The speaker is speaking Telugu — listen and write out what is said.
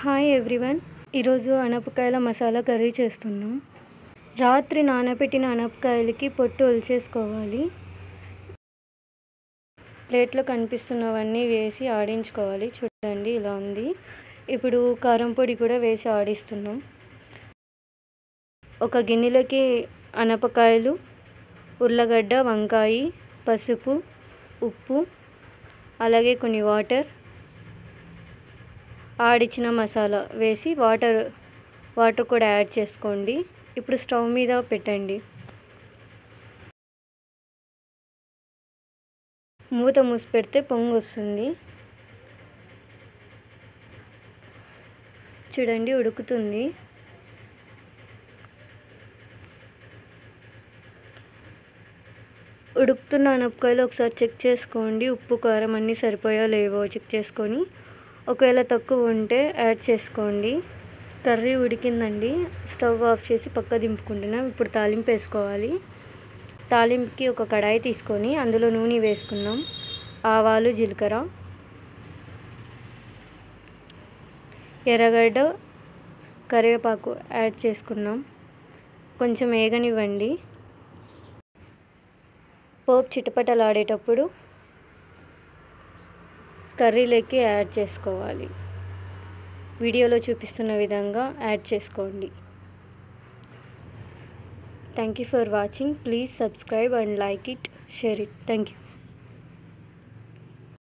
హాయ్ ఎవ్రీవన్, ఈరోజు అనపకాయల మసాలా కర్రీ చేస్తున్నాం. రాత్రి నానబెట్టిన అనపకాయలకి పొట్టు ఒలిచేసుకోవాలి. ప్లేట్లో కనిపిస్తున్నవన్నీ వేసి ఆడించుకోవాలి. చూడండి, ఇలా ఉంది. ఇప్పుడు కారం పొడి కూడా వేసి ఆడిస్తున్నాం. ఒక గిన్నెలోకి అనపకాయలు, ఉర్లగడ్డ, వంకాయ, పసుపు, ఉప్పు, అలాగే కొన్ని వాటర్, ఆడిచిన మసాలా వేసి వాటర్ కూడా యాడ్ చేసుకోండి. ఇప్పుడు స్టవ్ మీద పెట్టండి. మూత మూసి పెడితే పొంగు వస్తుంది. చూడండి, ఉడుకుతుంది. ఉడుకుతున్న అనపకాయలు ఒకసారి చెక్ చేసుకోండి. ఉప్పు, కారం అన్నీ సరిపోయా లేవో చెక్ చేసుకొని, ఒకవేళ తక్కువ ఉంటే యాడ్ చేసుకోండి. కర్రీ ఉడికిందండి. స్టవ్ ఆఫ్ చేసి పక్క దింపుకుంటున్నాం. ఇప్పుడు తాలింపు వేసుకోవాలి. తాలింపుకి ఒక కడాయి తీసుకొని అందులో నూనె వేసుకున్నాం. ఆవాలు, జీలకర్ర, ఎర్రగడ్డ, కరివేపాకు యాడ్ చేసుకున్నాం. కొంచెం వేగనివ్వండి. పోపు చిటపటలాడేటప్పుడు కర్రీలోకి యాడ్ చేసుకోవాలి. వీడియోలో చూపిస్తున్న విధంగా యాడ్ చేసుకోండి. Thank you for watching. Please subscribe and like it, share it. Thank you.